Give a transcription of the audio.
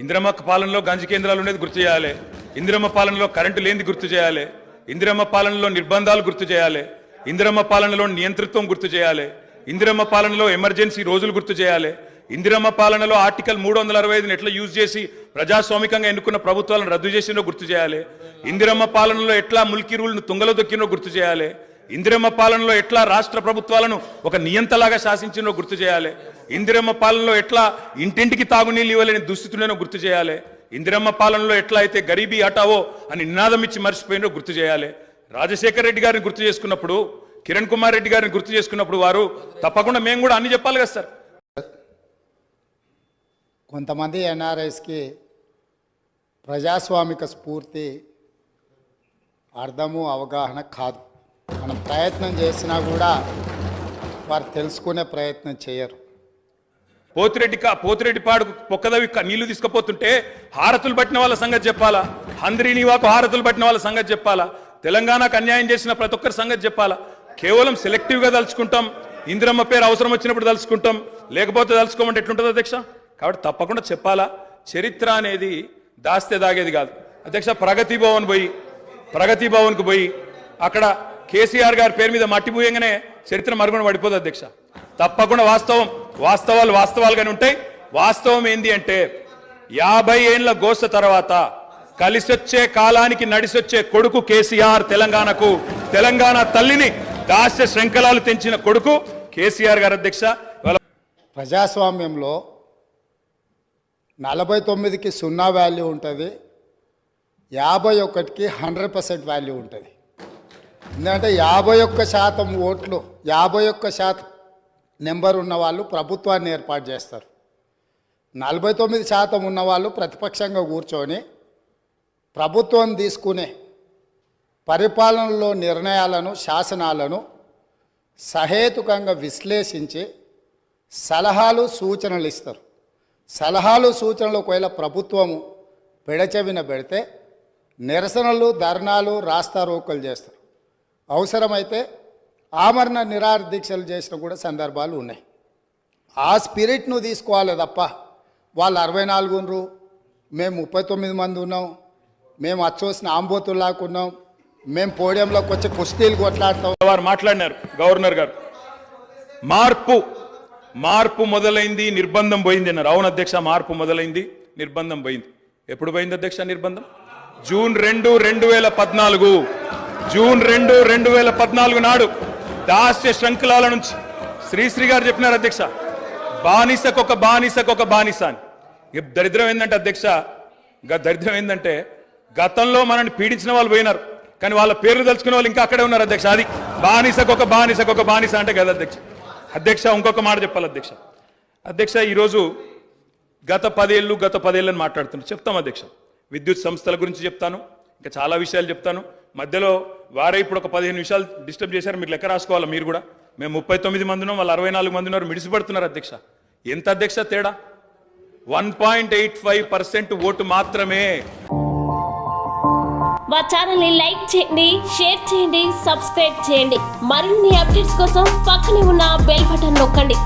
ఇందిరమ్మ పాలనలో గంజి కేంద్రాలు ఉండేది గుర్తు చేయాలి. ఇందిరమ్మ పాలనలో కరెంటు లేనిది గుర్తు చేయాలి. ఇందిరమ్మ పాలనలో నిర్బంధాలు గుర్తు చేయాలి. ఇందిరమ్మ పాలనలో నియంతృత్వం గుర్తు చేయాలి. ఇందిరమ్మ పాలనలో ఎమర్జెన్సీ రోజులు గుర్తు చేయాలి. ఇందిరమ్మ పాలనలో ఆర్టికల్ 365ని ఎట్లా యూజ్ చేసి ప్రజాస్వామికంగా ఎన్నుకున్న ప్రభుత్వాలను రద్దు చేసినో గుర్తు చేయాలి. ఇందిరమ్మ పాలనలో ఎట్లా ముల్కీ రూల్ను తుంగలో దొక్కినో గుర్తు చేయాలి. ఇందిరమ్మ పాలనలో ఎట్లా రాష్ట్ర ప్రభుత్వాలను ఒక నియంతలాగా శాసించినో గుర్తు చేయాలి. ఇందిరమ్మ పాలనలో ఎట్లా ఇంటింటికి తాగునీళ్ళు ఇవ్వలేని దుస్థితులను గుర్తు చేయాలి. ఇందిరమ్మ పాలనలో ఎట్లా అయితే గరీబీ హటావో అని నినాదం ఇచ్చి మర్చిపోయినో గుర్తు చేయాలి. రాజశేఖర రెడ్డి గారిని గుర్తు చేసుకున్నప్పుడు, కిరణ్ కుమార్ రెడ్డి గారిని గుర్తు చేసుకున్నప్పుడు వారు తప్పకుండా మేము కూడా అన్ని చెప్పాలి కదా సార్. కొంతమంది ఎన్ఆర్ఐస్కి ప్రజాస్వామిక స్ఫూర్తి అర్థము అవగాహన కాదు. మనం ప్రయత్నం చేసినా కూడా వారు తెలుసుకునే ప్రయత్నం చేయరు. పోతిరెడ్డిపాడు పొక్కదవి నీళ్లు తీసుకుపోతుంటే హారతులు పట్టిన వాళ్ళ సంగతి చెప్పాలా, హంద్రీనివాకు హారతులు పట్టిన వాళ్ళ సంగతి చెప్పాలా, తెలంగాణకు అన్యాయం చేసిన ప్రతి ఒక్కరి సంగతి చెప్పాలా. కేవలం సెలెక్టివ్గా తలుచుకుంటాం, ఇందిరమ్మ పేరు అవసరం వచ్చినప్పుడు తలుచుకుంటాం, లేకపోతే తలుచుకోమంటే ఎట్లుంటుంది అధ్యక్ష? కాబట్టి తప్పకుండా చెప్పాలా. చరిత్ర అనేది దాస్తే దాగేది కాదు అధ్యక్ష. ప్రగతి భవన్కు పోయి అక్కడ కేసీఆర్ గారి పేరు మీద మట్టి పూయంగానే చరిత్ర మరుగున పడిపోదు అధ్యక్ష. తప్పకుండా వాస్తవాలుగానే ఉంటాయి. వాస్తవం ఏంది అంటే 50 ఏళ్ల గోస తర్వాత కలిసొచ్చే కాలానికి నడిసొచ్చే కొడుకు కేసీఆర్. తెలంగాణ తల్లిని దాస్య శృంఖలాలు తెంచిన కొడుకు కేసీఆర్ గారు అధ్యక్ష. ప్రజాస్వామ్యంలో 49కి 0 వాల్యూ ఉంటుంది, 51కి 100% వాల్యూ ఉంటుంది. ఎందుకంటే 51% ఓట్లు, 51% నెంబర్ ఉన్న వాళ్ళు ప్రభుత్వాన్ని ఏర్పాటు చేస్తారు. 49% ఉన్నవాళ్ళు ప్రతిపక్షంగా కూర్చొని ప్రభుత్వం తీసుకునే పరిపాలనలో నిర్ణయాలను, శాసనాలను సహేతుకంగా విశ్లేషించి సలహాలు సూచనలు ఇస్తారు. సలహాలు సూచనలు ఒకవేళ ప్రభుత్వము పెడచెవిన పెడితే నిరసనలు, ధర్నాలు, రాస్తారోకలు చేస్తారు. అవసరమైతే ఆమరణ నిరాహార దీక్షలు చేసిన కూడా సందర్భాలు ఉన్నాయి. ఆ స్పిరిట్ను తీసుకోవాలి తప్ప వాళ్ళు 64 ఉన్నారు, మేము 39 మంది ఉన్నాం, మేము అచ్చోసిన ఆంబోతుల్లాగా ఉన్నాం, మేము పోడియంలోకి వచ్చి కుస్తీలు కొట్లాడతాం. వారు మాట్లాడినారు గవర్నర్ గారు. మార్పు మొదలైంది, నిర్బంధం పోయింది అన్నారు. అవును అధ్యక్ష, మార్పు మొదలైంది, నిర్బంధం పోయింది. ఎప్పుడు పోయింది అధ్యక్ష నిర్బంధం? జూన్ 2, 2014 నాడు దాస్య శృంఖలాల నుంచి శ్రీశ్రీ గారు చెప్పినారు అధ్యక్ష, బానిసకొక బానిస అని. దరిద్రం ఏంటంటే అధ్యక్ష, దరిద్రం ఏంటంటే గతంలో మనల్ని పీడించిన వాళ్ళు పోయినారు, కానీ వాళ్ళ పేర్లు తలుచుకునే వాళ్ళు ఇంకా అక్కడే ఉన్నారు అధ్యక్ష. అది బానిసకొక బానిస అంటే కదా అధ్యక్ష. ఇంకొక మాట చెప్పాలి అధ్యక్ష. ఈరోజు గత 10 ఏళ్ళని మాట్లాడుతున్నారు. చెప్తాం అధ్యక్ష. విద్యుత్ సంస్థల గురించి చెప్తాను, ఇంకా చాలా విషయాలు చెప్తాను. మధ్యలో వారే ఇప్పుడు ఒక 15 నిమిషాలు డిస్టర్బ్ చేశారు. మీరు లెక్క రాసుకోవాలి. మీరు కూడా మేము 39 మంది ఉన్నాం, వాళ్ళు 64 మంది ఉన్నారు. మిడిసిపడుతున్నారు అధ్యక్ష. ఎంత అధ్యక్ష తేడా? 1.85% ఓటు మాత్రమే. మా ఛానల్ ని లైక్ చేయండి, షేర్ చేయండి, సబ్స్క్రైబ్ చేయండి. మరిన్ని అప్డేట్స్ కోసం పక్కనే ఉన్న బెల్ బటన్ నొక్కండి.